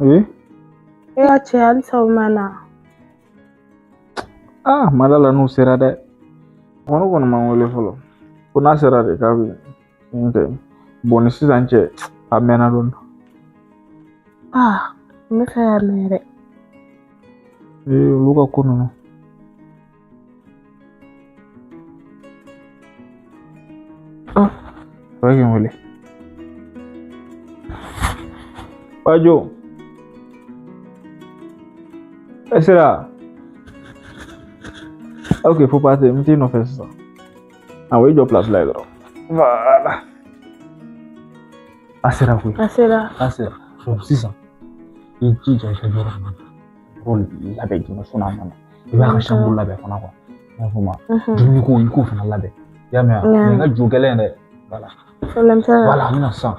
Oui. Ya ce hali sau mana. Madala n'u sera dɛ. Kɔni kɔni man wele fɔlɔ. Ko n'a sera de k'a bɛ bon ni sisan cɛ a mɛnna dɔɔni. N bɛ fɛ ka mɛn dɛ. Olu ka ko ninnu. Fara k'i wele. Bajo. Sera. Ok, faut passer. Je me fais ça. Oui, je place là. Voilà. Sera oui. Sera. Donc, 600. Il dit que je vais pour la bête de son amant. Il va acheter un bout la bête. Il faut faire la bête. Il y a un jour qu'elle est. Voilà. Voilà, 1900.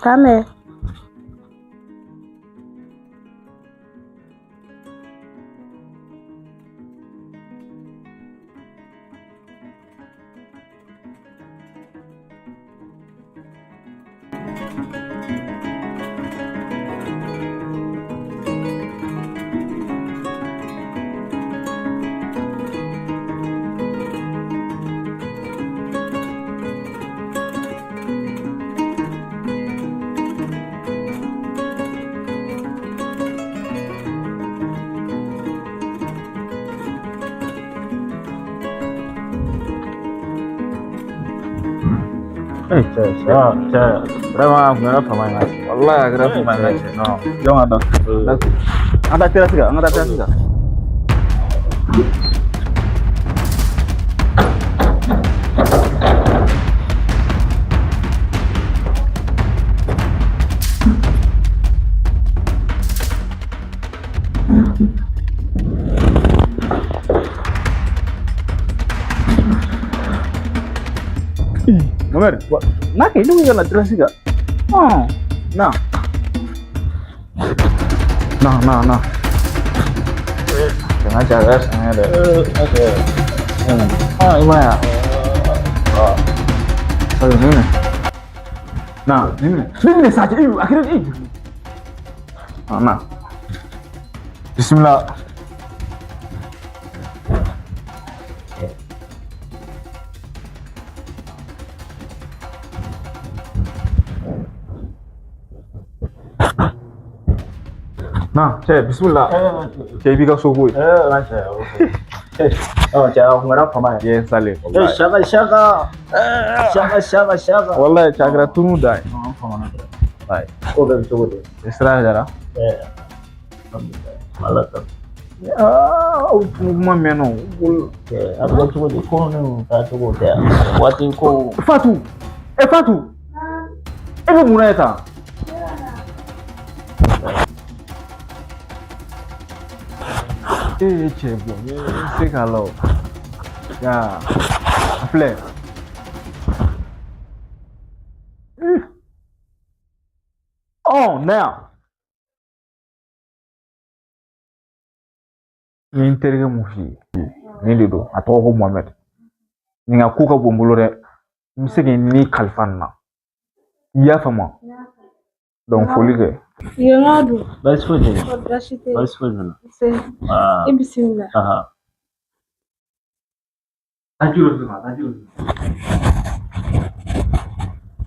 Quand même. Vraiment, mengenai pemain nasi. Wallahi akhirnya pemain nasi. No, jangan ada teras enggak? Momer, nak itu juga nak teras juga. Nah. Jangan jaga saya deh. Oke. Gimana ya? Ini. Nah, ini saja akhirnya ini. Nah. Bismillah. Nah, bismillah. Cek bika sogo. Jangan ngarap pemain. Yes, saleh. Shaka. Wallahi cagra tunu dai. Baik. Udah sogo deh. Isra jara. Malah tuh. Uma meno. Aku sogo deh. Kau nih tak sogo deh. Waktu kau. Fatu. Ebe muna eta. Cebo, c'est kalau ya, appelé. Now. Ni terga mushi. Ni dido, atau ko Muhammad. Ni nga kuka bombulo re. Misegi ni kalfan na. Ya fama. Donc folie que. Yengadu. Bas folie. Bas folie. C'est. Bismillah. Tajul.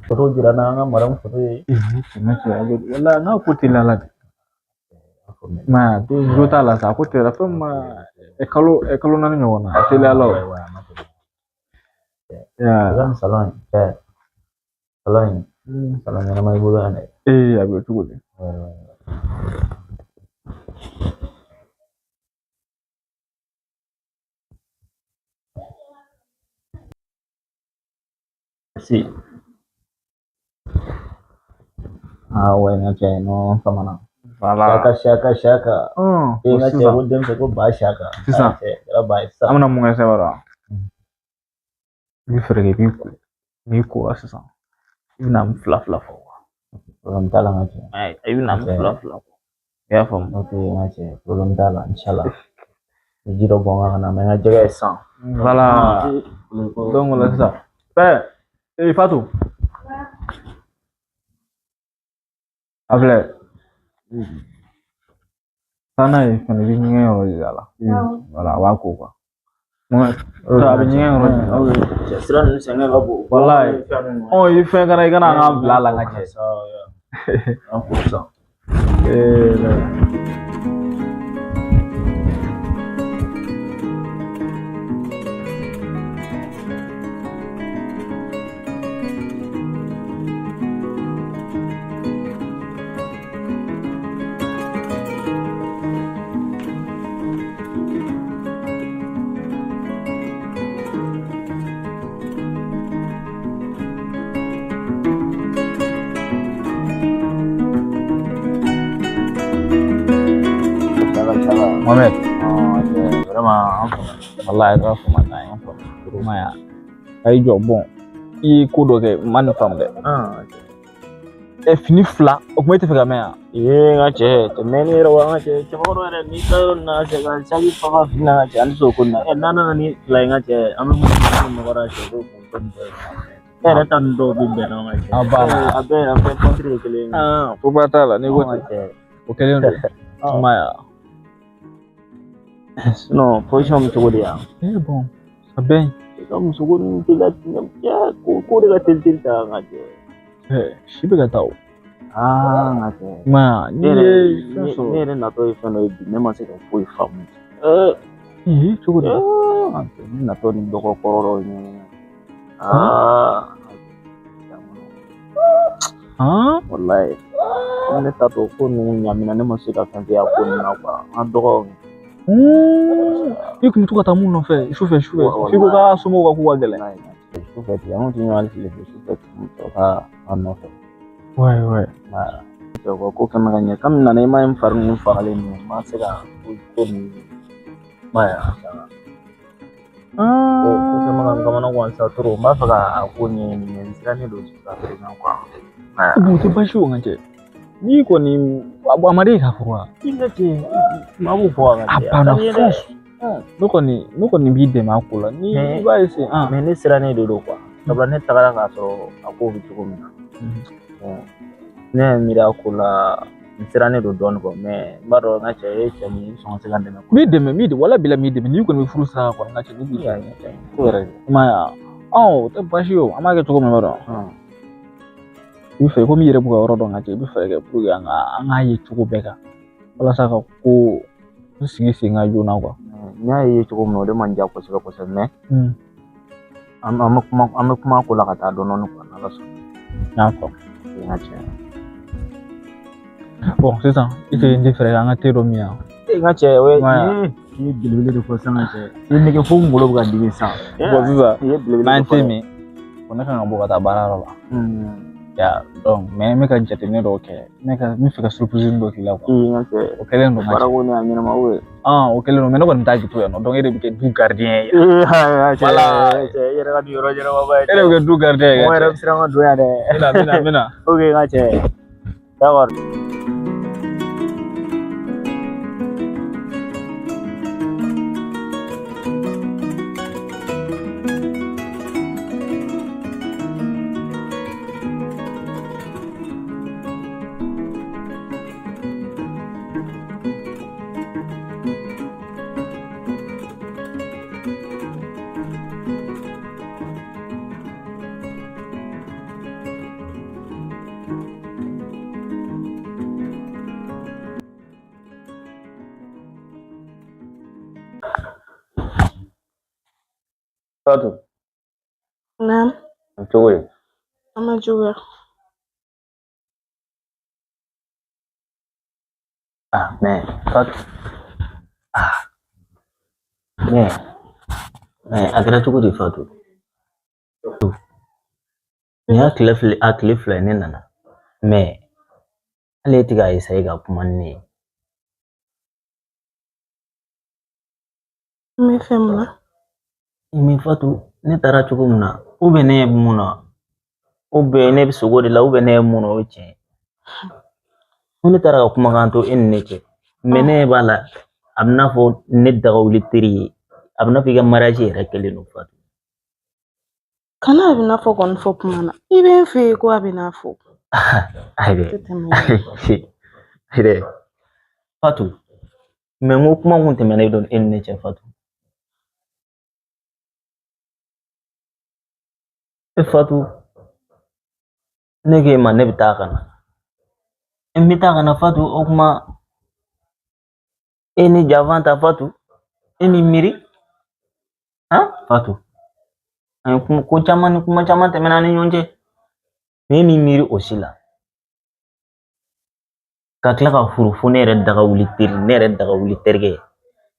Foto jirana nga marang foto ye. Wala nga putila la. Ma tu jota la sa ko tera fama ekalo nani nyona atela lo. Ya, kan salon. Salon nama ibu kan. Abi tu gole. Si. Ngace no kamana. Voilà. Shaka. Ngace udem se ko ba shaka. Sisa. Era ba isa. Amna munga se bara. Bi frege bi ko asisa. Ina mfla. Belum tala ngace. Ina mfla. Ya fam. Oke ngace. Belum tala inshallah. Jiro bonga na menga jaga esa. Voilà. Donc là ça. Fatou. Appelez. Sana ye fana bi ɲɛgɛn yɔrɔ yira la voilà a b'a ko quoi a bɛ ɲɛgɛn yɔrɔ yira sira ninnu sɛgɛn ka bon wallahi i fɛn kana i kana an ka bila la n ka cɛ an ko sa Mohamed vraiment wallahi ka fama ta yan fa kuma ya ai jɔ bon I ye ko dɔ kɛ ma ne faamu dɛ fini fila o kuma I tɛ fɛ ka mɛn yan n ka cɛ tɛmɛ ni yɛrɛ wa n ka cɛ cɛbakɔrɔ yɛrɛ ni ka yɔrɔ na cɛ ka saki faga fini na cɛ ani so ko na n'a nana ni fila ye n ka cɛ an bɛ mun nɔgɔra cɛ ko kun e yɛrɛ ta nin dɔw bɛ bɛn na ka cɛ a bɛɛ kɔntiri ye kelen ko ba t'a la ne ko cɛ o kelen don kuma ya sinon position bɛ cogo di yan bon a bɛn ka muso ko nin tɛ ka ko de ka teli ta n ka cɛ si bɛ ka taa o n ka cɛ ma ne yɛrɛ natɔ ye fɛn dɔ ye bi ne ma se ka foyi faamu cogo di ne natɔ ni dɔgɔ kɔrɔ dɔ ye wallahi ne tatɔ ko ninnu ɲamina ne ma se ka fɛn kɛ a ko ninnu na quoi an dɔgɔ I kun bɛ to ka taa mun nɔfɛ sufɛ f'i ko k'a somɔgɔw ka ko ka gɛlɛn sufɛ ten an tun tɛ ɲɔgɔn fili fɛ sufɛ ka an nɔfɛ ko kɛmɛ ka ɲɛ kami nana I ma n fari ninnu fagalen ninnu n ma se ka ko ninnu ko kɛmɛ ka n kamana gan sa trop n b'a fɛ ka ko ɲɛɲini n sirannen don sa président quoi bon tɛ baasi o ŋa cɛ n'i kɔni a ma deli k'a fɔ wa I ka cɛ maa b'o fɔ a ka cɛ a banna ne kɔni b'i dɛmɛ a ko la ni I b'a essayer mais ne sirannen de don quoi sabula ne tagara k'a sɔrɔ a ko bɛ cogo min na ne ye miiri a ko la n sirannen don dɔɔnin quoi mais n b'a dɔn n ka cɛ e cɛ min sɔn ka se ka n dɛmɛ m'i dɛmɛ wala bila m'i dɛmɛ n'i kɔni bɛ furu sira kɔni n ka cɛ ne b'i dɛmɛ ko yɛrɛ I m'a ye o tɛ baasi o an b'a kɛ cogo min na dɔrɔn I bɛ fɛ komi I yɛrɛ b'u ka yɔrɔ dɔn ka cɛ I bɛ fɛɛrɛ kɛ pour que an k'a ye cogo bɛɛ kan walasa ka ko n sigi sen kan joona quoi n y'a ye cogo min na o de man diya kosɛbɛ kosɛbɛ mais an bɛ kuma ko la ka taa dɔɔnin quoi n'Ala sɔnna n y'a faamu n ka cɛ bon sisan I tɛ n tɛ fɛɛrɛ kɛ an ka te dɔ min yan n ka cɛ o ye I ye belebele de fɔ sisan ka cɛ I nege fo n bolo bɛ ka dimi sisan bon sisan n'an tɛ min ko ne kan ka bɔ ka taa baarayɔrɔ la ya donc mais n bɛ ka jateminɛ dɔw kɛ n bɛ fɛ ka surprise dɔ k'i la quoi o kɛlen don baara ko ne y'a ɲɛnama o ye o kɛlen don mais ne kɔni t'a jate yan nɔ donc e de bɛ kɛ du gardien ye voilà i yɛrɛ ka du yɔrɔ ɲɛnamaba ye e de bɛ kɛ du gardien ye mɔgɔ yɛrɛ bɛ siran ka don yan dɛ n bɛna ok n ka cɛ d'accord Fatou. Naam. Cogo di? Ama juga. Mais Fatou. Mais a kɛra cogo di Fatou? Ni a tile fila ne nana mais hali e tɛ ka essayer ka kuma ni ne ye. N bɛ fɛn mun na? Mais Fatou ne taara cogo min na ou bien ne ye mun na ou bien ne bɛ sogo de la ou bien ne ye mun na o ye tiɲɛ ye. Ne taara ka kumakan to e ni ne cɛ mais ne b'a la a bɛ n'a fɔ ne dagawuli teri ye a bɛ n'a fɔ I ka mariage yɛrɛ kɛlen don Fatou. Kana a bɛ n'a fɔ kɔni fɔ kuma na I bɛ n fɛ yen ko a bɛ n'a fɔ. Hede. Fatou. Mais ngo kuma kun tɛmɛna don e ni ne cɛ Fatou. E Fatou. Ne ke ma ne bɛ taa kana. E bɛ taa kana Fatou o kuma e ni javan ta Fatou. E mi miri. Ha? Fatou. An ko caman ni kuma caman tɛmɛna ni ɲɔgɔn cɛ. Me mi miri o si la. Ka tila ka furu fo ne yɛrɛ daga wuli teri, ne yɛrɛ daga wuli terikɛ.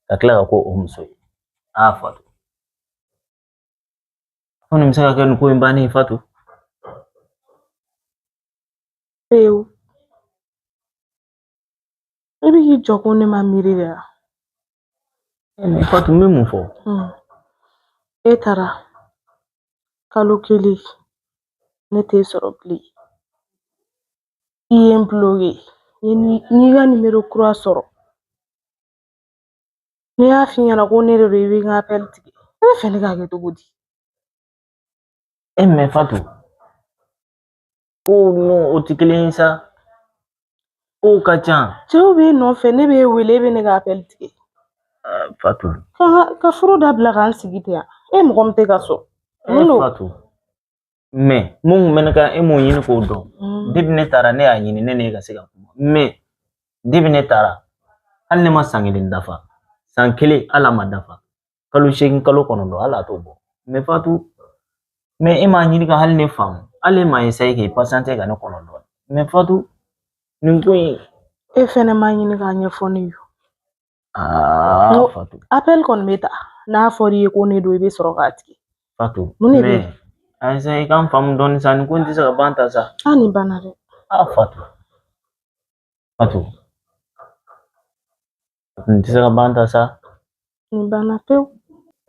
Ka tila ka ko o muso ye. Ah Fatou. Ko ni bɛ se ka kɛ nin ko in bannen Fatou. Pewu. E bɛ k'i jɔ ko ne ma miiri de la. Fatou n bɛ mun fɔ? E taara kalo kelen ne t'e sɔrɔ bilen. I ye n bloqué. N'i ka numéro kura sɔrɔ. Ne y'a f'i ɲɛna ko ne de don i bɛ n ka appel tigɛ. E bɛ fɛ ne k'a kɛ cogo di? Mais Fatou. Ko no o tɛ kelen ye sa. Ko ka ca. Cɛw b'e nɔfɛ ne b'e wele e bɛ ne ka appel tigɛ. Fatou. Ka furu dabila k'an sigi ten yan. E mɔgɔ min tɛ ka so. Fatou. Mais mun bɛ ne ka e m'o ɲini k'o dɔn. Depuis ne taara ne y'a ɲini ne n'e ka se ka kuma. Mais depuis ne taara hali ne ma san kelen dafa. San kelen hali a ma dafa. Kalo 8 kalo 9 hali a t'o bɔ. Mais Fatou. Mais e m'a ɲini ka hali ne faamu. Hali e m'a essayer k'i patienter ka ne kɔnɔ dɔɔni. Mais Fatou. Nin ko in. E fɛnɛ m'a ɲini k'a ɲɛfɔ ne ye. Fatou. Appel kɔni bɛ ta. N'a fɔra i ye ko ne don i bɛ sɔrɔ k'a tigɛ. Fatou. Mais Aïssa i k'an faamu dɔɔni sa nin ko in tɛ se ka ban ta sa. Nin banna dɛ. Fatou. Fatou. Nin tɛ se ka ban ta sa. Nin banna pewu.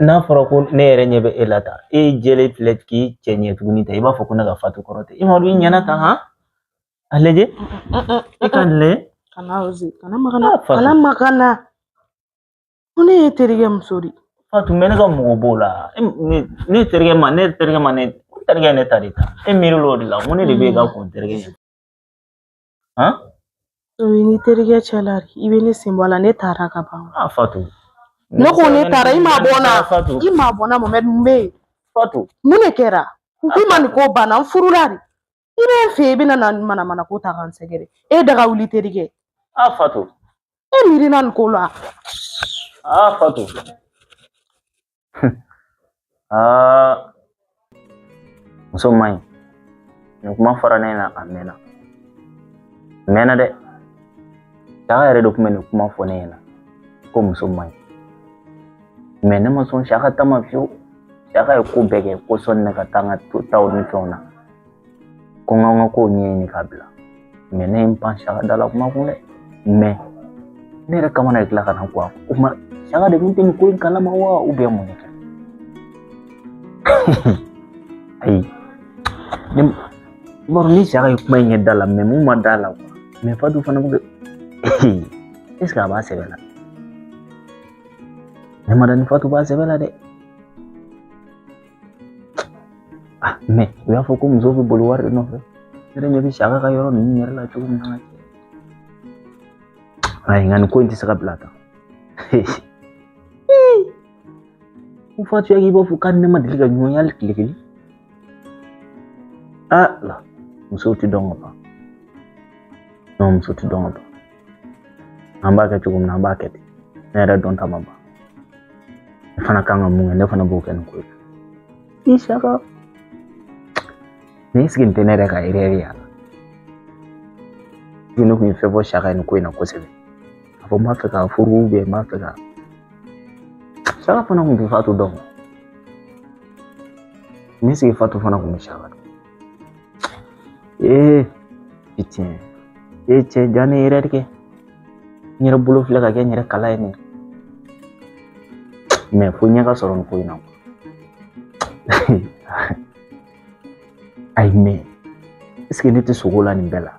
N'a fɔra ko ne yɛrɛ ɲɛ bɛ e la ta. E jɛlen filɛ k'i cɛ ɲɛ tuguni ta. I b'a fɔ ko ne ka Fatou kɔrɔ tɛ. I ma dɔn i ɲɛna ta han? A lajɛ. I ka nin lajɛ. Kana oser. Kana magana. Kana magana. Ko ne ye terikɛ muso de. Fatou mais ne ka mɔgɔ b'o la. Ne terikɛ ma ne terikɛ ne ta de ta. E miiri l'o de la. Mun ne de bɛ e ka kun terikɛ ye? Han? O ye ni terikɛ cɛla de. I bɛ ne sen bɔ a la ne taara ka ban. Fatou. Ne ko ne taara i ma bɔ n na. I ma bɔ n na Mohamed mun bɛ yen? Fatou. Mun de kɛra? I ma nin ko banna n furula de. I bɛ n fɛ i bɛ na mana ko ta k'an sɛgɛrɛ. E daga wuli terikɛ. Fatou. E miirina nin ko la. Fatou. Muso man ɲi. Nin kuma fɔra ne ɲɛna a mɛnna. Mɛnna dɛ. Saka yɛrɛ de tun bɛ nin kuma fɔ ne ɲɛna. Ko muso man ɲi. Mais ne ma sɔn Saka ta ma fiyewu. Saka ye ko bɛɛ kɛ ko sɔnni ne ka taa n ka taw ni fɛnw na. Ko n ka kow ɲɛɲini k'a bila. Mais ne ye n pan Saka dala kuma kun dɛ. Mais ne yɛrɛ kamana de tila ka na quoi. O kuma Saka de tun tɛ nin ko in kalama wa ou bien mun de kɛ? Ayi. Baro ni Saka ye kuma in kɛ da la mais mun ma da la quoi. Mais Fatou fana bɛ est ce que a b'a sɛbɛ la? Ne ma da ni Fatou b'a sɛbɛ la dɛ. Mais u y'a fɔ ko muso bɛ boli wari de nɔfɛ. Ne yɛrɛ ɲɛ bɛ Saka ka yɔrɔ ninnu yɛrɛ la cogo min na. Ayi nka nin ko in tɛ se ka bila tan. Ko Fatou y'a k'i b'a fɔ k'a ni ne ma deli ka ɲɔgɔn ye hali tile kelen. La musow tɛ dɔn ka ban. Non muso tɛ dɔn ka ban. An b'a kɛ cogo min na an b'a kɛ ten. Ne yɛrɛ dɔn ta ma ban. Ne fana kan ka mun kɛ ne fana b'o kɛ nin ko in na. Ni Saka. Mais est-ce que nin tɛ ne yɛrɛ ka erreur ye a la? Ne tun ye fɛn fɔ Saka ye nin ko in na kosɛbɛ. A fɔ n b'a fɛ k'a furu ou bien n b'a fɛ ka. Saka fana tun tɛ Fatou dɔn. Mais est-ce que Fatou fana tun bɛ Saka dɔn? Putain. Cɛ ja ne yɛrɛ de kɛ. N yɛrɛ bolo filɛ ka kɛ n yɛrɛ kala ye nin. Mais fo ɲɛ ka sɔrɔ nin ko in na. Ayi mais est-ce que ne tɛ sogo la nin bɛɛ la?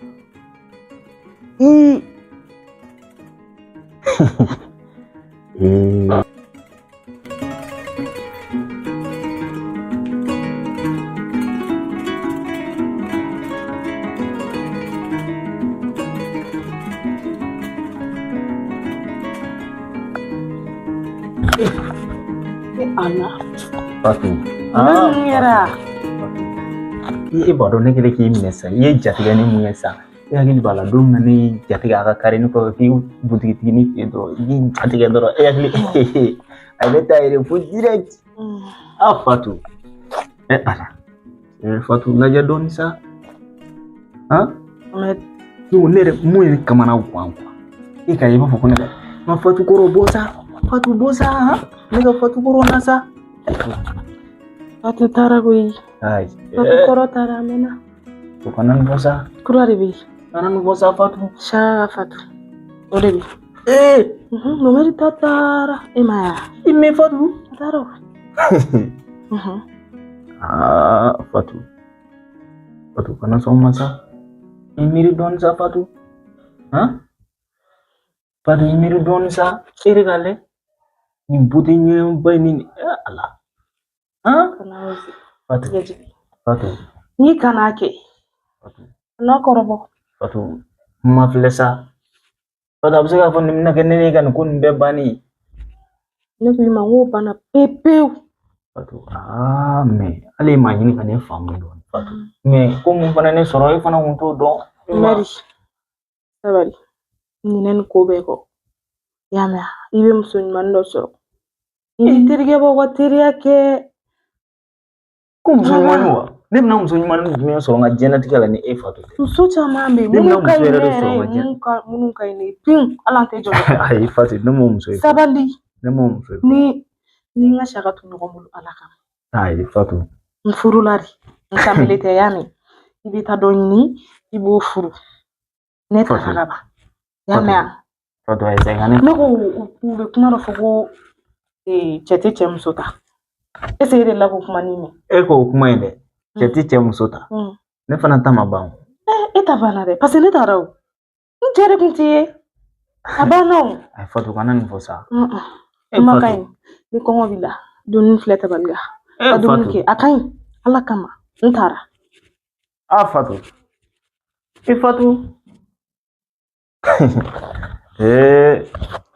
Allah. Fatu. Mera. I bado ne kele ki minesa. Ye jatiga ni munesa. Ya gini bala dum na ni jatiga aka kare ni ko ki butiki ni do. Yi jatiga do. Ya gini. I beta ire food direct. Fatu. Ala. Fatu laja don sa. Yo nere mu kamana kwa. Ika yiba fukune ba. Ma Fatu koro bosa. Fatu bosa ha. Nega Fatu koro nasa. Fatu tara gui. Ai. Fatu koro tara mena. Tukanan bosa. Kura ribi. Kanan bosa Fatu. Sha Fatu. Orebi. Nomeri Tara. Emaya. Imme Fatu. Taro. Fatu. Fatu kana soma sa. Imiri don sa Fatu. Fatu imiri don sa. Irigale. Ni buti nye bay ni ala. Kana wazi. Fatu. Fatu. Ni kana ke. Fatu. Na korobo. Fatu. Maflesa. Fatu absega fon nimna kenene kan kun bebani. Nebi mango bana pepeu. Fatu. Me. Ali imagine kan e famu don. Fatu. Me ko mun fana ne soro e fana mun to do. Mari. Sabari. Ni nen ko be ko. Yama. Ibe musun mando soro. Ini tirige bo ko tiriyake. Ko musun manwa. Nem na musun manu me soro nga genetic ala ni e Fatu. Muso chama mbe munu kai ne pin alante jojo. Ai Fatu no mo muso. Sabali. Nemo muso. Ni nga shaka tunugo mulu alaka. Ai Fatu. Mfurulari. Nkamilete yami. Ibita doni ibo furu. Neta haraba. Yama. Fatu ai sengane. Nako ube kuma rofogo chete chemsota. Ese ire lako kuma nime. Eko kuma inde. Chete chemsota. Ne fana tama bangu. Eta bana de. Parce neta raw. Njere kuntiye. Abano. Ai Fatu kana ni fosa. Makai. Ni kongo bila. Doni fleta balga. Aduni ke akai. Ala kama. Ntara. Fatu. Fatu.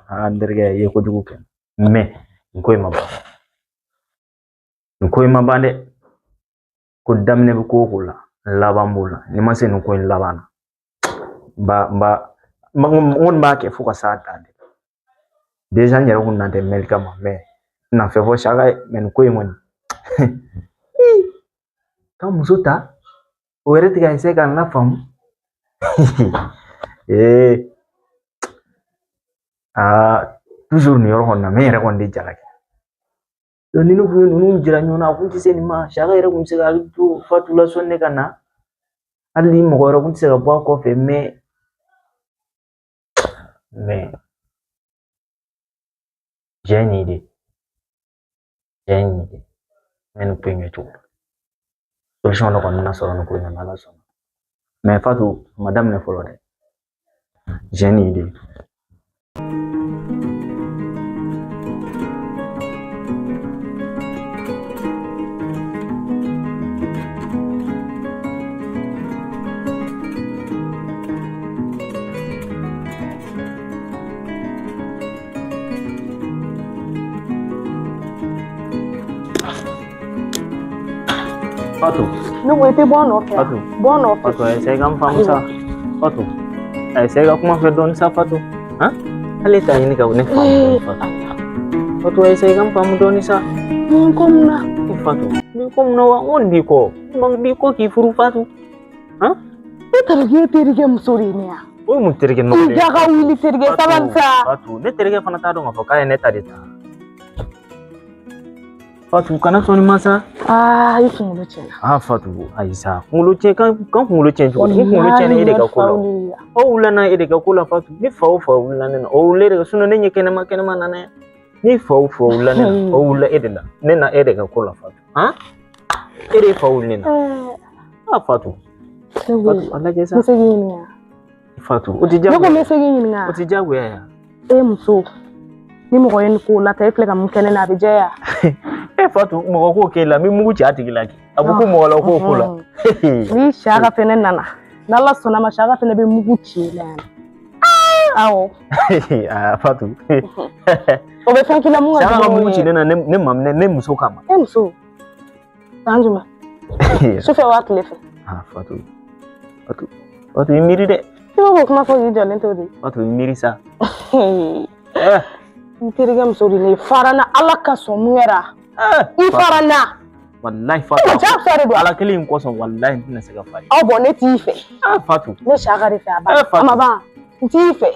Anderga ye ko dugu ken. Me ngoy mabande. Ko damne be ko kula. Labambula. Ni ma se no ko labana. Ngon ba ke fuka sa tande. Deja nyara kun nante melka ma me. Na fe fo shaga men ko yimon. Ka musuta. O ereti ga ise kan na fam. Toujours ni yoro honna me yere kon di jalake. Do ni no jira nyona kun ti seni ma shaga yere kun se ga tu Fatu la sonne kana. Ali mo yere kun se ga bo ko fe me Jenny men pinge tu. Solution no kon na soro no ko na mala so. Mais Fatu madame ne follow de. Jenny de. Fatu. No ete bono fe. Fatu. Bono fe. Fatu ai sai kan famu sa. Fatu. Ai sai ga kuma fe don sa Fatu. Ale ta ni ka ne famu Fatu. Fatu ai sai kan famu don sa. Komna. Fatu. Ni komna wa on di ko. Mang di ko ki furu Fatu. Terige musori ne ya. O mu terige no. Ja ka wili terige sabansa. Fatu. Ne terige fana ta don ga fa ne ta dita. Fatu kana soni masa. Ifu ngulu chena. Fatu aisa. Ngulu chen kan ngulu chen ko. Ngulu chen ide ka kula. O ulana ide ka kula Fatu. Ni fa ulana na. O ule de suno ne nyeke na makena manana. Ni fa ulana. O ula ide la. Ne na ide ka kula Fatu. Ide fa ulina. Fatu. Fatu ala jesa. Mesegi ya. Fatu. Utija. Noko mesegi ya. Utija we ya. Muso. Ni mo ko yen ko la ta fle ka mukene na beja. Fatu mo ko ke la mi mugu ci atigilaki abuku mo la ko ko la ni shaga fene nana nalla sona ma shaga fene be mugu ci la awo Fatu O bɛ fɛn kila mun ka Sanga mugu ci ne mam ne muso kama. E muso. San jumɛn? Sufɛ waa tile fɛ. Ah Fatu i miiri dɛ. I b'a fɔ kuma fɔ k'i jɔlen to de. Fatu i miiri sa. N terikɛ muso de ne fara na Ala ka sɔn mun kɛra. I fara na. Wallahi Fatu. Jagosa de don. Ala kelen kosɔn wallahi n tɛna se ka fari. Bon ne t'i fɛ. Fatu. Ne Saka de fɛ a ba. A ma ban. N t'i fɛ.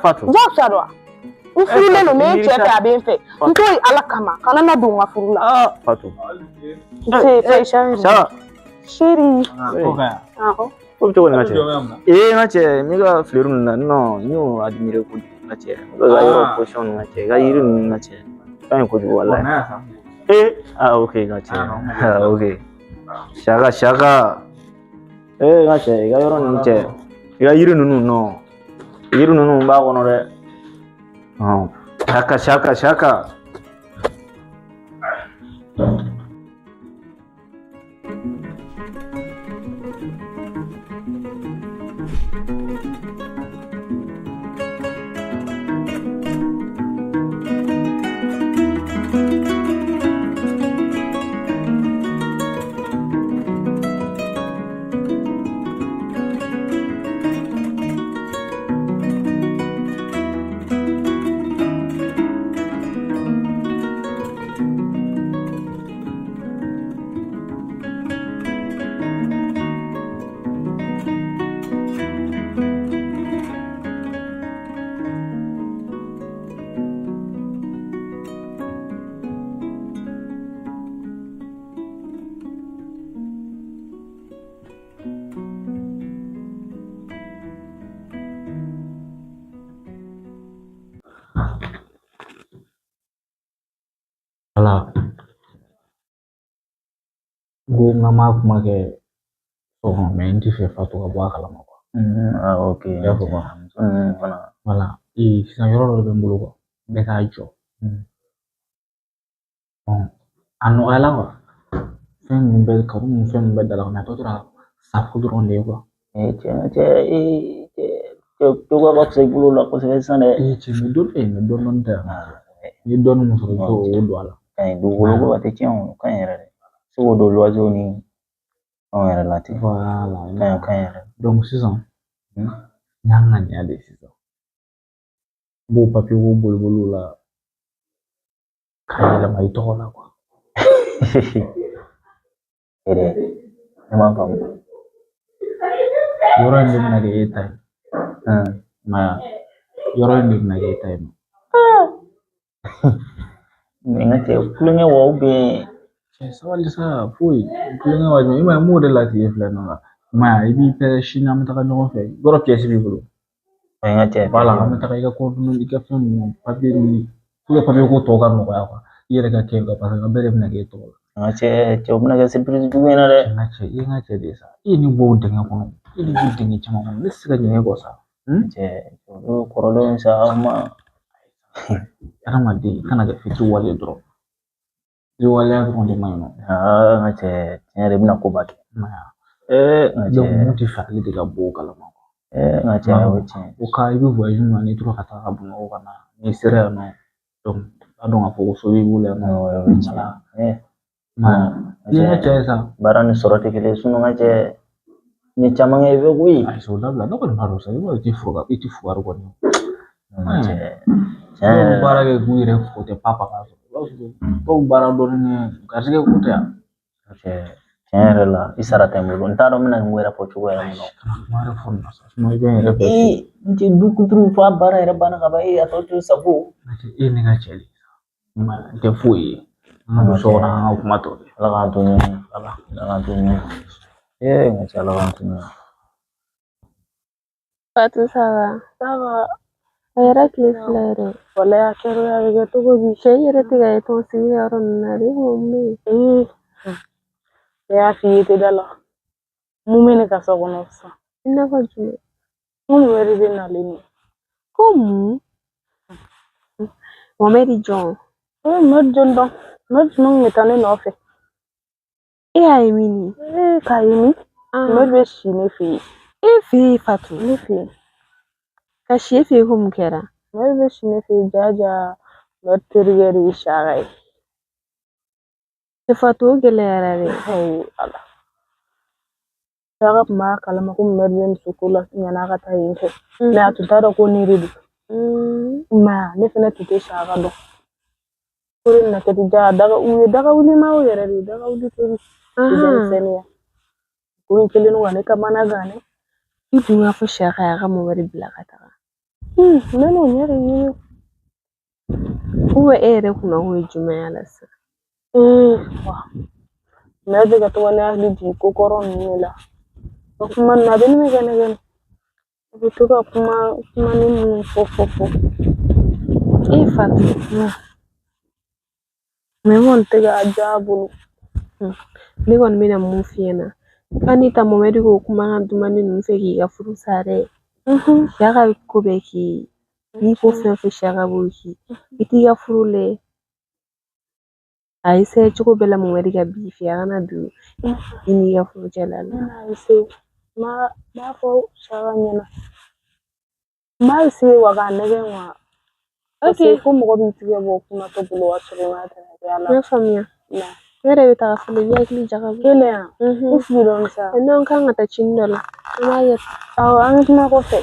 Fatu. Jagosa don. N furulen don mais cɛ fɛ a bɛ n fɛ. N t'o ye Ala kama kana na don n ka furu la. Fatu. Chérie. O bɛ cogo di n ka cɛ? N ka cɛ ne ka fleur ninnu na non n y'o admirer kojugu n ka cɛ. N ka yɔrɔ position n ka cɛ, ka yiri ninnu n ka cɛ. Ka ɲi kojugu wallahi. Ok n ka cɛ. Ok. Saka. N ka cɛ i ka yɔrɔ ninnu cɛ. I ka yiri ninnu non. Yiri ninnu b'a kɔnɔ dɛ. Saka. Ala go ngama kuma ke so mais ndi fe Fatu ka bɔ a kalama quoi. Ok. Ya fɔ voilà sisan yɔrɔ dɔ bɛ n bolo quoi bɛɛ k'a jɔ. A nɔgɔyala quoi fɛn ninnu bɛɛ kanu ninnu fɛn ninnu bɛɛ da la mais a tɔ tora safo dɔrɔn de ye quoi. Cogo ka fisa i bolo la kosɛbɛ sisan dɛ. Cɛ dɔɔnin tɛ ni dɔɔnin mun sɔrɔ i t'o don a la. Dugukolo ko a tɛ tiɲɛ o ka ɲi yɛrɛ dɛ. Se k'o don loiseau ni fɛnw yɛrɛ la ten. Voilà ka ɲi yɛrɛ. Donc sisan n y'a ŋaniya de sisan. N b'o papier ko boli la k'a yɛlɛma i tɔgɔ la quoi. Ne m'a faamu. Yɔrɔ in de bɛna kɛ e ta ye. Yɔrɔ in de bɛna kɛ e ta ye. Mais n ka cɛ kulonkɛ wa ou bien sabali sa foyi kulonkɛ wa i ma ye m'o de latigɛ filɛ nin ye i m'a ye i b'i pɛrɛn sini an bɛ taga ɲɔgɔn fɛ yɔrɔ pièce b'i bolo. N ka cɛ voilà an bɛ taga i ka coordonnées i ka fɛn ninnu papier ninnu papier ko tɔ ka nɔgɔya quoi i yɛrɛ ka kɛ parce que an bɛɛ de bɛna kɛ e tɔgɔ la. N ka cɛ o bɛna kɛ surprise jugu ye dɛ. N ka cɛ i ye n ka cɛ de ye sa i ye ne bɔ o dingɛ kɔnɔ i de bɛ dingɛ caman kɔnɔ ne tɛ se ka ɲinɛ e kɔ sa. Cɛ olu kɔrɔlenw sa aw ma. Adamaden kana kɛ fitiriwale dɔrɔn. Fitiriwaleya dɔrɔn de man ɲi nɔ. N ka cɛ tiɲɛ yɛrɛ bɛna ko ba kɛ. N ka cɛ mun tɛ fɛ ale de ka bɔ o kalama. N ka cɛ o tiɲɛ. O ka i bɛ voyage min na n'i tora ka taa ka Bamakɔ ka na n'i sera yan nɔ donc a dɔn k'a fɔ ko so b'i bolo yan nɔ. O ye tiɲɛ. I ye n ka cɛ ye sa. Baara ni sɔrɔ tɛ kelen ye n ka cɛ n ye caman kɛ i bɛ koyi. Ayi o dabila ne kɔni b'a dɔn sa i b'a dɔn i tɛ fugari kɔni. Cɛ baara kɛ k'u yɛrɛ fo tɛ papa ka sɔrɔ i b'a sɔrɔ dɔw baara dɔɔnin kɛ garisɛgɛ ko tɛ yan. Tiɲɛ yɛrɛ la i sara tɛ n bolo n t'a dɔn n bɛna nin yɛrɛ fɔ cogo yɛrɛ min na. Kana kuma yɛrɛ fɔ nin na sa sinon i bɛ n yɛrɛ fɛ. N tɛ du kuturu fɔ a baara yɛrɛ banna ka ban a tɔ to sago. E ye ne ka cɛ de ye n tɛ foyi ye an ka don so kɔnɔ an ka kuma tɔ kɛ. Ala k'an to ɲɔgɔn Ala k'an to ɲɔgɔn n ka cɛ Ala k'an to ɲɔgɔn. Fatu ça va a yɛrɛ tile fila yɛrɛ walahi a kɛra a bɛ kɛ cogo di cɛ yɛrɛ tɛ ka ye tɔn sigi yɔrɔ ninnu na de ko min ne y'a f'i ye tɛ da la mun bɛ ne ka so kɔnɔ sisan i n'a fɔ jumɛn mun wɛrɛ bɛ nalen ni ko mun Mohamed John Mohamed John dɔn Mohamed John bɛ taa ne nɔfɛ e y'a ye min ye k'a ye min Mohamed bɛ si ne fɛ yen e fɛ yen Fatu ne fɛ yen ka si e fɛ yen ko mun kɛra Mohamed bɛ si ne fɛ yen jaja Material shagai. Sifatu gelere. Allah. Shaga ma kalama ko merjem sukula nyana kata yinke. Na tutara ko ni ridu. Ma ne fana tute shaga do. Kurin na kati ja daga uli ma o yere daga uli turi. Senia. Kurin kelin wane kamana gane. Itu nga fo shaga ya mo wari blakata. Neno nyere yini. Uwe ere kuna huwe jumaya lasa. Meze katwana ahli di kokoro nila. Kuma na bini me gane. Bituka kuma ni mu fofo. Ifat. Me won tega ajabu. Me won mina mu fiena. Kanita momedi ko kuma dumani nufe ki ga furu sare. Shaga ko be ki ni ko fen fo shaga buki. Iti ga furu le. Ai se chuko bela momedi ga bifi ana du. Ini ga furu jalala. Ai se ma fo shaga nyana. Ma se waga nege wa. Okay, ko mo bi tiye bo kuma to bulo wasoro na ta yala. Na famia. Na. Ere bita fulu ya kili jaga. Kele ya. Ufi don sa. Non kan ata chindola. Ma ya. An kuma ko fe.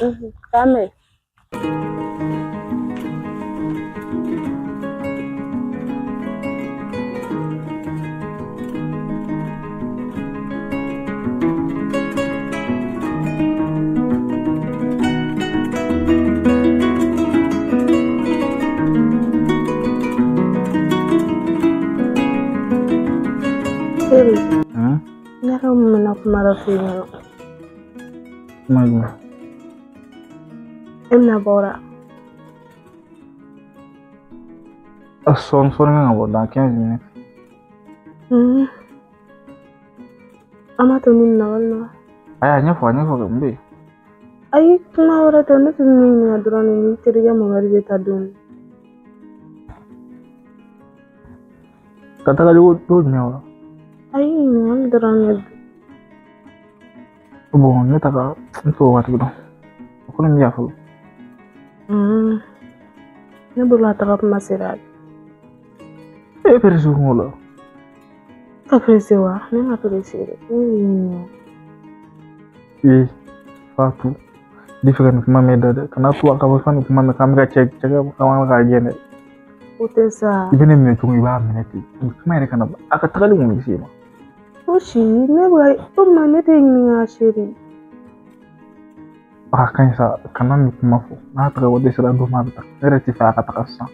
Kame. Nara mena kumara fino. Mago. Emna bora. Son nga bo dans 15 minutes. Ama to nin na wala. Aya nyafo mbe. Ay kuma ora to na tuni ni adrone ni teriga mo mari beta dun. Kata kali do nyawa. Ay ni am drone. Bon, netaka nto watu do. Ko mi yafu. Ne bula ta kap masirad. E perso ngolo. Apreciwa, ne apreciere. Fatu. Different kuma meda kana tu akaba fani kuma me kamera check kama ga gene. Utesa. Ibene me tungu ba minute. Kuma ere kana aka tagali mu bisi ma. Oshi, ne ba to manete ni ashiri. Kanisa kana mi kuma fo na taga wode sira do ma bita ere ti fa aka takassa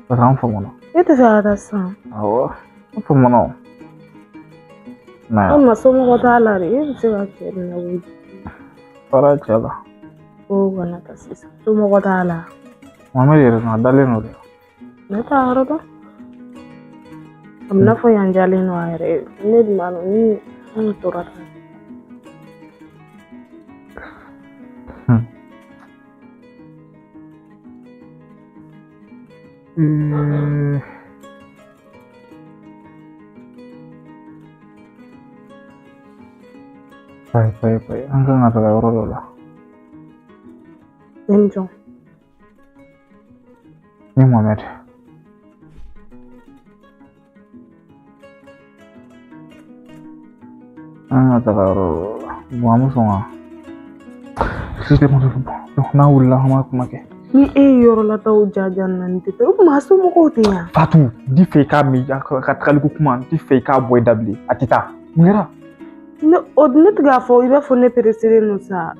ta ran fo mono Ete sa da sa. awo fo mono na Amma so mo ta lari, e se ga ke na wu. para chala O wana ta sisa. So mo ta la. mama yere na dale no de Ne ta haro da. Amna fo yanjali no ayre. Ne di mano ni tora. Pai. Angka ngata ka oro la. Enjo. Ni Mohamed. Angka ka oro. Buamu songa. Sisi mo na wula hama kuma ke. Ni yoro la taw jajan nan te to ma so mo ko te ya. Fatu di fe ka mi ka takali ku kuma di fe ka boy dabli atita. Mungera. Ne odnet ga fo ibe fo ne peresire no sa.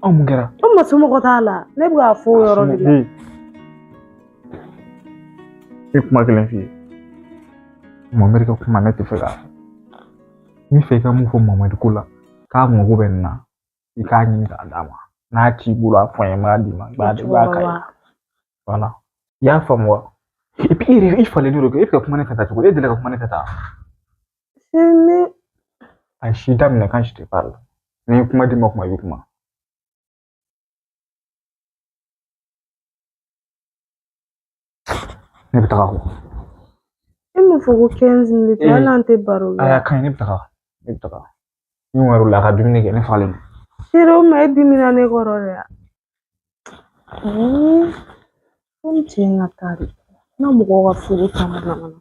Oh mungera. O ma so mo ko ta la. Ne ga fo yoro de la. E kuma kelen fi. Mo Amerika kuma ne te fe ka. Ni fe ka mu fo Muhammad kula. Ka mo go benna. I ka nyi ka dama. Na ti bula fo ma di ma ba de ba kai. Voilà. Ya famwa. Et puis il fallait le regarder comme on est fait à tout. Et de là comme on est fait à. Ne Ah, je suis dame quand je te parle. Mais comment dire moi comment comment. Ne bitaka ko. me fo ko 15 minutes ala ante baro. Aya kan ne bitaka. Ne bitaka. Ni waru la ka dumine ke ne falen. Sero me dimina ne korore ya. Tinha tari. Na mɔgɔw ka furu caman na mana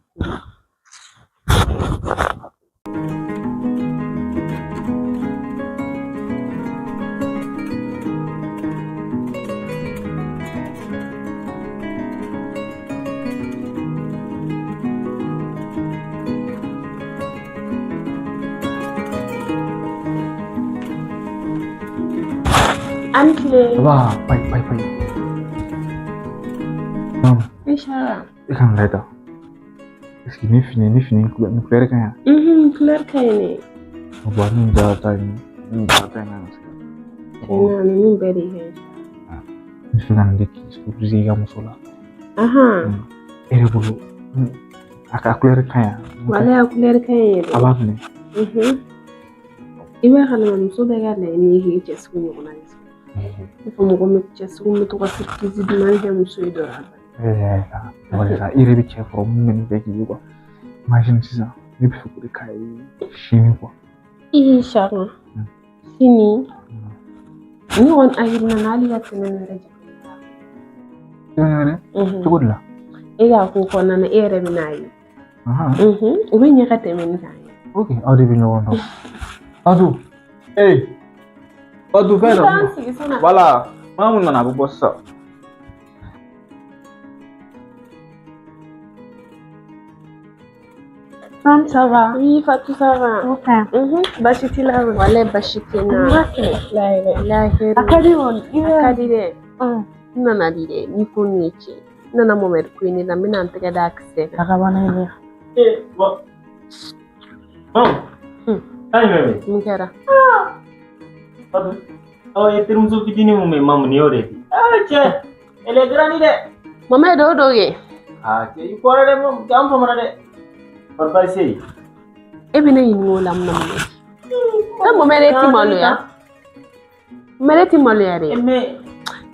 Anke. Wah, baik. Inshallah. Ikan later. Eski ni fini nuclear kan ya? Clear kayak ni. Buat ni data ini kan. Kena ni beri kan. Ni sudah dikit, seperti kamu sola. Aha. Bulu. Aku clear kan ya? Wala aku clear kayak ni. Apa ni? Iba kalau musuh begal ni ini jesku ni kuna ni. Ifa mɔgɔ min cɛsiri bɛ to ka surprise di man kɛ muso ye dɔrɔn. Wala iri bɛ cɛ fɔlɔ mun bɛ nin bɛɛ k'i ye quoi. Imagine sisan ne bɛ fɛ k'o de k'a ye sini quoi. Sini. Sini kɔni a yirina n'ale ka tɛmɛ ne yɛrɛ jɛ. Tɛmɛ cogo di la? E k'a ko kɔnɔna na e yɛrɛ bɛ n'a ye. O bɛ ɲɛ ka tɛmɛ ni kan ye. Ok, aw de bɛ ɲɔgɔn dɔn. Fatu, Fatu fɛn dɔ. Wala, maa mun nana a bɛ bɔ sisan. Ça va. Oui, Fatou, ça va. Ok. Baasi t'i la. Wala baasi tɛ n na. Lahiri. A ka di o. A ka di dɛ. N nana di dɛ. Ni ko nin ye tiɲɛ. N nana Mohamed ko ne la n bɛna n tɛgɛ d'a kisɛ kan. A ka bana ye dɛ. Mun kɛra? Fatou, aw ye terimuso fitinin mun bɛ mamu ni y'o de di. Cɛ, elle est grande dɛ. Mohamed o dɔw ye. Cɛ i kɔrɔ dɛ mamu, k'an famana dɛ. Baasi. E bɛ ne ɲininka o la mun na Mohamed? E Mohamed e ti maloya? Mohamed e ti maloya dɛ.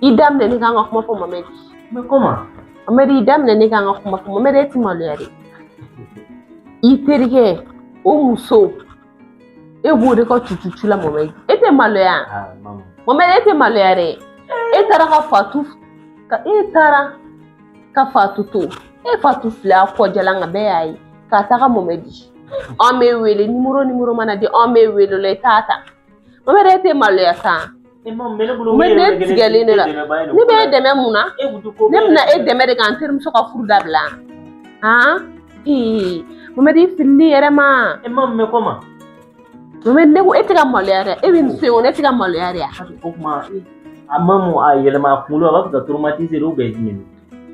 I daminɛ ne kan ka kuma fɔ Mohamed. Mais comment? Mohamed i daminɛ ne kan ka kuma fɔ Mohamed e ti maloya dɛ. I terikɛ o muso e b'o de ka cucu la Mohamed. E tɛ maloya. Mohamed e tɛ maloya dɛ. E taara ka Fatou to. E Fatou filɛ a kɔ jalan ka bɛɛ y'a ye. K'a taga Mohamed. An bɛ wele numéro mana di an bɛ wele la i t'a ta. Mohamed e tɛ maloya sa. Mohamed ne tigɛlen de la. Ne bɛ e dɛmɛ mun na? Ne bɛna e dɛmɛ de k'an terimuso ka furu dabila. Mohamed i filili yɛrɛ ma. Mohamed ne ko e tɛ ka maloya dɛ. E bɛ nin so in kɔnɔ e tɛ ka maloya dɛ. O kuma a mamu a yɛlɛma a kunkolo a b'a fɛ ka traumatiser ou bien jumɛn?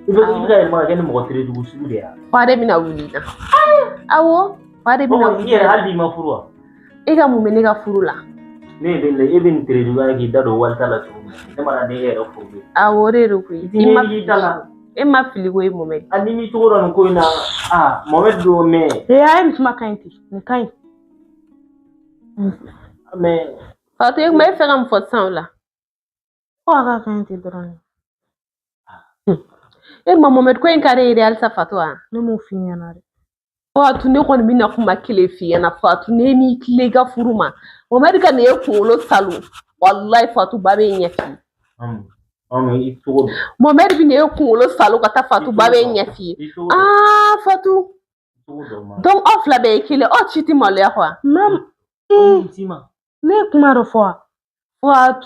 I bɛ ka yɛlɛma ka kɛ ni mɔgɔ terejugu sugu de ye. Fa de bɛna wuli na. Awɔ, fa de bɛna wuli. I yɛrɛ hali bi ma furu wa? E ka mun bɛ ne ka furu la? Ne e bɛ nin terejuguya k'i da don wari ta la cogo min ne mana ne yɛrɛ furu. Awɔ o de don koyi. E ma fili ko ye Mohamed. A ni cogo dɔ nin ko in na Mohamed don mais. A ye nin kuma ka ɲi ten, nin ka ɲi. Mais. Fatou e kun bɛ fɛ ka mun fɔ sisan o la? Ko a ka ɲi ten dɔrɔn. E ma Mohamed ko in ka di e ye dɛ halisa Fatou wa? Ne m'o f'i ɲɛna dɛ. Fatou ne kɔni bɛna kuma kelen f'i ɲɛna Fatou ne m'i tile i ka furu ma Mohamed ka nin ye kunkolo salon walayi Fatou ba bɛ ɲɛ f'i ye. Mohamed bɛ nin ye kunkolo salon ka taa Fatou ba bɛ ɲɛ f'i ye. Fatou. Donc aw fila bɛɛ ye kelen aw ci tɛ maloya quoi. Ne ye kuma dɔ fɔ wa?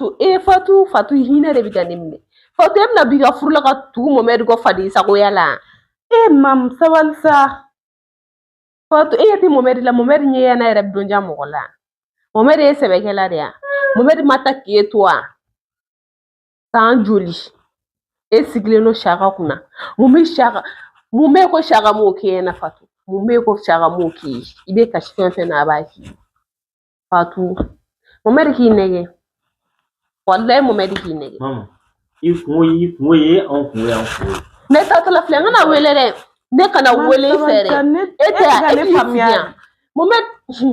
Fatou hinɛ de bɛ ka ne minɛ. Fatou e bɛna b'i ka furu la ka tugu Mohamed kɔ faden sagoya la. Mam sabali sa. Fatou e tɛ Mohamed la Mohamed ɲɛ na yɛrɛ donja mɔgɔ la. Mohamed ye sɛbɛkɛla de ya. Mohamed ma ta k'e to wa? San joli? E sigilen don Saka kunna. Mun bɛ ko Saka m'o k'e ɲɛna Fatou? Mun bɛ ko Saka m'o k'e ye? I bɛ kasi fɛn fɛn na a b'a k'i ye. Fatou Mohamed k'i nɛgɛ. Walayi Mohamed k'i nɛgɛ. I kungo ye anw kungo y'an kungo ye. Ne taatɔla filɛ n kana wele dɛ. Ne kana wele fɛ dɛ. E tɛ ne faamuya. Mohamed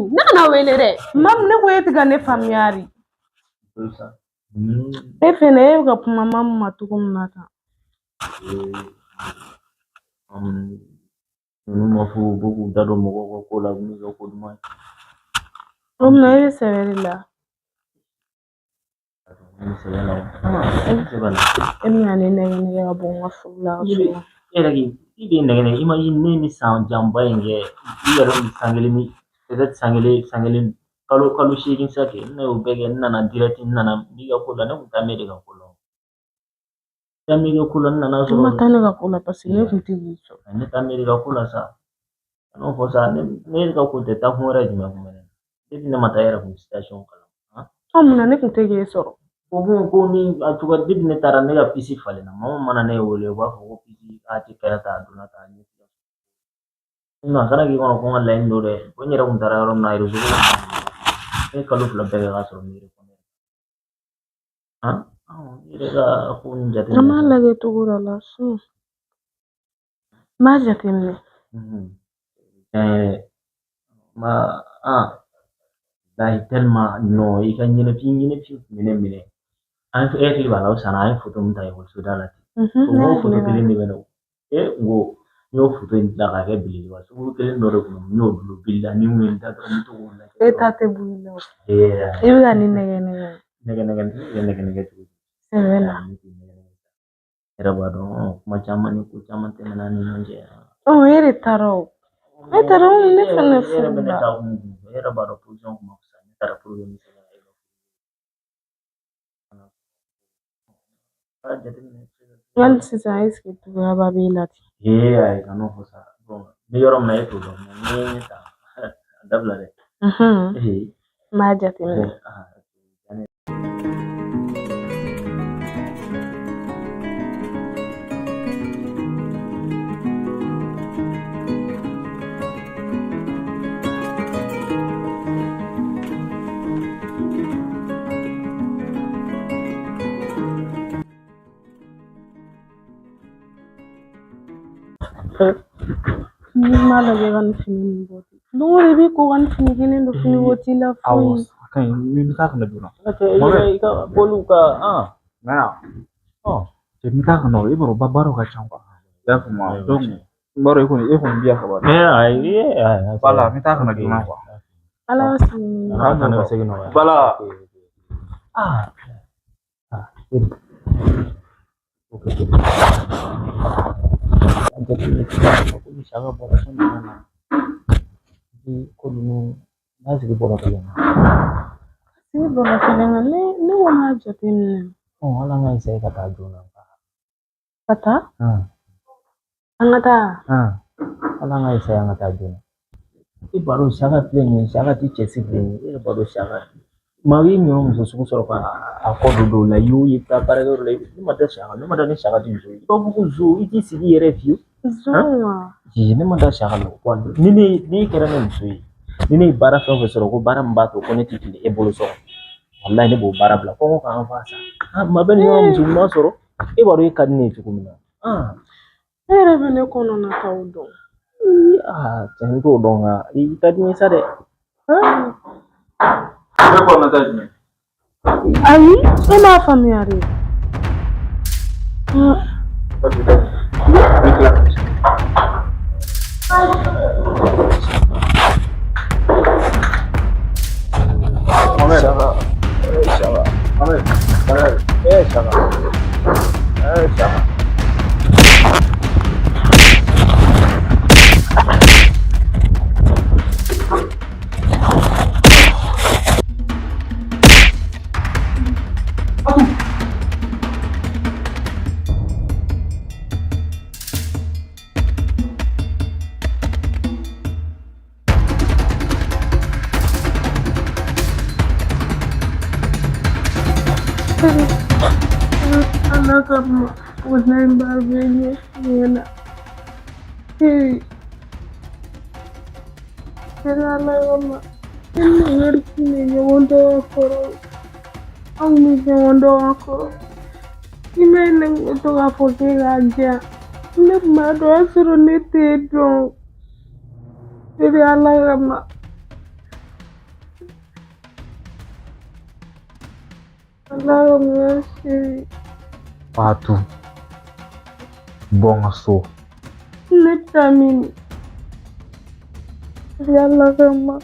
ne kana wele dɛ. Mamu ne ko e tɛ ka ne faamuya de. E fɛnɛ e bɛ ka kuma mamu ma cogo min na tan. Ninnu ma fɔ u b'u da don mɔgɔw ka ko la n'u ka ko duman ye. O mina e bɛ sɛbɛn de la. E bɛna ne nɛgɛ ka bɔ n ka furu la ka so. lagi ini negara imagine ni sound jamba inge iya rom sangeli peut-être sangeli kalau shaking sake na ubege na direct na diga kula na utamere ga kula tamere kula na so matane ga kula pasile kutigiso ne tamere ga kula sa no fosa ne ga kunte ta hora jima kumene debi na matayara ku station kala amuna ne kutege soro ko ni atuga debi ne tara ne ga pisi fale na mama mana ne wole ba ko pisi ati kaya ta aduna ta ni na kana ki kono ko line do de ko nyera kun tara rom na iru so e kalu fla be ga so ni ko ire ga kun jate ama lage tugura la so ma jate ne ma dai tellement no i kan nyine fi mine an fi eti bala sana ai foto mun tai ko sudala ko foto kelen ni beno go yo foto in da ga bili wa so kelen no ko no do billa ni mun ta to na tate builo iba ni nege sevela era bado macam ni ku caman temenan ni nje ere taro ne fana fula era bado position kuma kusanya tara problem ni wal sisa iske tuga babilati ai kanu hosa bon ni yorom na eto don ni ta dabla de ma jate ne ni mala ge gan fini boti do re ko gan fini kene do fini boti la foi kan mi ta kana duna okay ika boluka na je mi ta kana ibro babaro ka chamba ya kuma don baro ko ni ko biya ka ba ai bala mi ta kana duna ko ala kana se no bala okay jadi aku bisa nggak boleh sana di kolonu masih di bawah kalian si bola kalian ne wana jatin ala nggak saya kata Juna kata angata ala nggak saya kata Juna ini baru sangat plenya sangat dicesi plenya ini baru sangat mari nyom susu soro pa ako do la yu ita para do le ni mata ni shaka din zo to bu zo iti sigi review zuma ni mata shaka lo kwa ni kera ne musui ni bara so soro ko bara mbato ko ne titi e bolo so wallahi ni bo bara bla ko ka fasa maben yo musu ma soro e baro e kadni fi kumina ere bene kono na tawdo tan ko donga i kadni sa de ko na tajne ayi ina familiare Anakmu udah barbenya yana kira lama ini ngerti nih nyondo aku email itu aku aja ini madu asur niti dong jadi lama sih Patu bonga so netamin yalla kama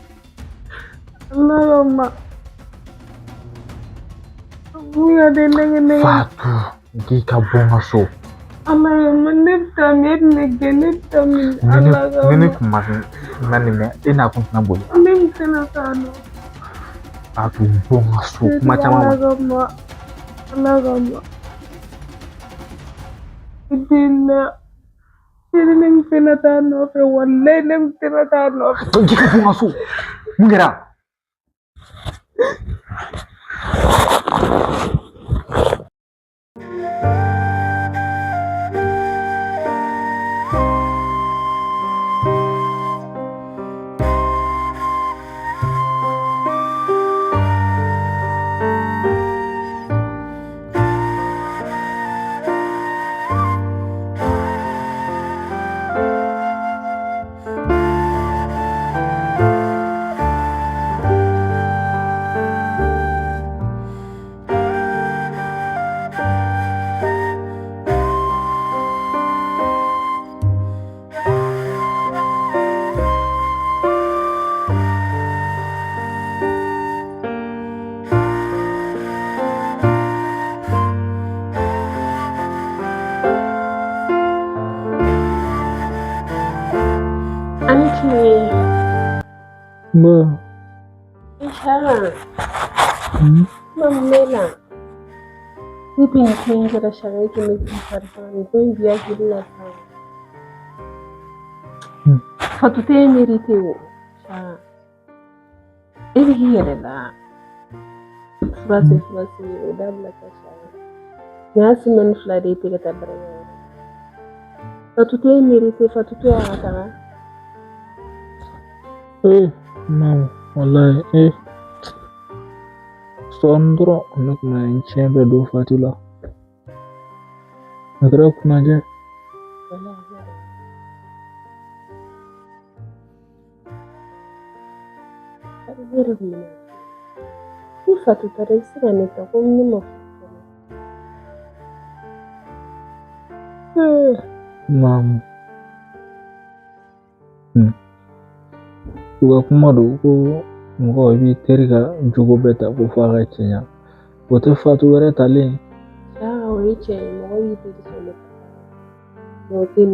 buya de nenge Patu di ka bonga so Allah menita menita Allah Nene kuma nani me ina kun na boy. Nim tena tano. Atu bonga so kuma chama. Allah gama. Idina. Nim tena tano fe wallahi nim tena tano. Jika bonga so. Mungera. Ma. Shara. Mamela. Ipin kin kira shara yake miki farfani don biya gilla ta. Fatute merite wo. Shara. Iri hiyere la. Frase o dabla ka shara. Nyasi men flade te ka tabara. Fatute merite fatute a ta. No, wallahi Sondro nak main chamber do fatula. Nagara kuna je. Fatu tare sira ne ta ko ni mo. Mam. Tuga kuma do ko ngo bi terika jugo beta ko faga chenya. Bote fatu were tale. O iche mo yi te solo. No tin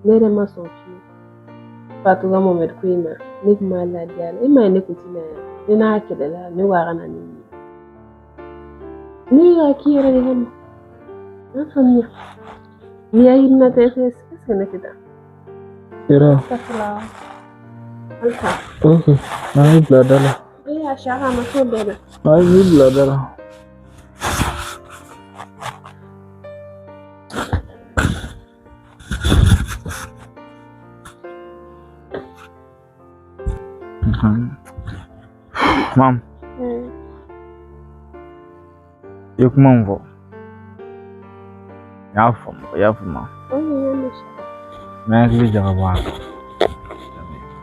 mere ma so chi. Fatu ga mo med kuima. Nik mala dial. Ima ne kutina. Ina kelela ne wa gana ni. Ni ga kira ni ham. Na fami. Ni ayi na te es ne kita. Era. Takla. Alta. Okay. Ai bladala. Iya shaka maso bebe. Ai bladala. Mam. Eu como vou. Ya fama. मैं अगली जगह वहाँ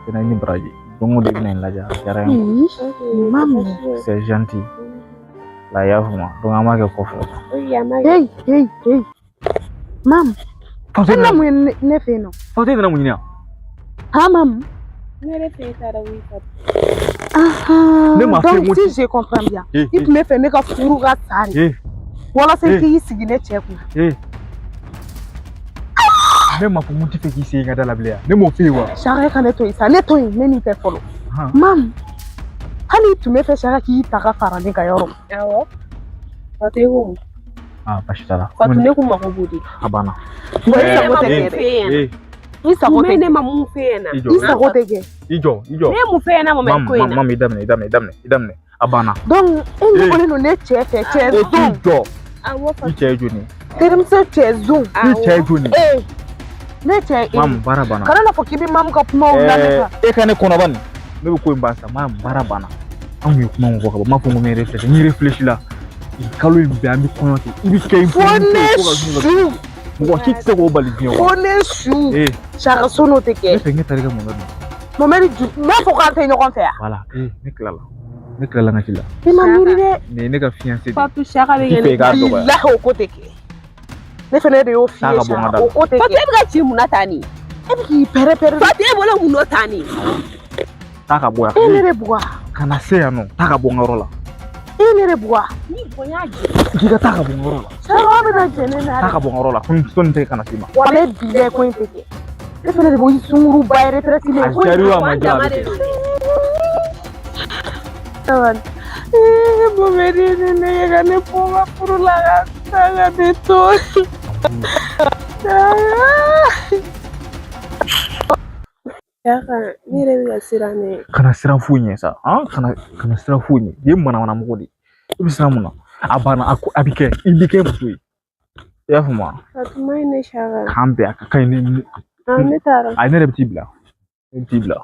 kita ini beraji tunggu di sini aja cara yang c'est gentil la ya fuma donc ama ke kofi hey mam ana mu ne feno fote na mu nya ha mam Mere fe tara wi fa. Donc si je comprends bien il me fait ne ka furu ga sari wala sai ki sigi ne cheku ne ma fumu ti fe ki se ngada la blea ne mo fe wa shara ka ne to isa ne to ne ni te follow mam hani tu me fe shara ki ta ka fara ne ga yoro Awo. Fate go. Pashitala Fatu ne kuma ko budi. abana isa go te isa go te ne ma mu fe na. Isa go te ge ijo Ne mu fe na mo me ko ina. Mam idamne abana donc en go le ne chefe ijo Awo fa. iche juni terim se chezu iche juni ne che mam barabana kana na fokibi mam ka kuma una ne e kane kono ban ne ko mbasa mam barabana am yu kuma ngo ka ma fu me reflex ni reflex la kalu bi am kono ti ibi ke fone mo ki tse go bali bio fone shu shaka sono te ke ne tariga mo ngado mo meri ju na fo ka te nyokon fe voilà ne klala ngakila ti ma miri de ne ka fiancé Fatu shaka be Ife ga ngene. dogo la ho ko te ke ne fene de yo fi Saka bo ngada. o ko te Fatu ke e ga chi munatani. e bi ki pere Fatu e bola munotani. taka boya e ne re bua kana se ya no taka bo ngarola ini re bua Ni bonya je. K'i ka taa ka bɔ n yɔrɔ la. Sawa bɛ na jɛnɛ na Taa ka bɔ n yɔrɔ la ko nin tɛ kana s'i ma. wale bile ko in tɛ kɛ ne fana de b'o sunguru ba retraite le A jari wa ma ja. sawa Momedi ne ya ne ponga furu la ka de to Yaka ni re bɛ ka siran ne Kana siran foyi ɲɛ sa. Kana siran foyi ɲɛ. I ye mana mɔgɔ de ye. I bɛ siran mun na? A banna a bɛ kɛ i bɛ kɛ muso ye. I y'a faamu? a tun maɲi ne Saka K'an bɛn a ka ɲi ne. ne taara A ne yɛrɛ bɛ t'i bila. Ne bɛ t'i bila.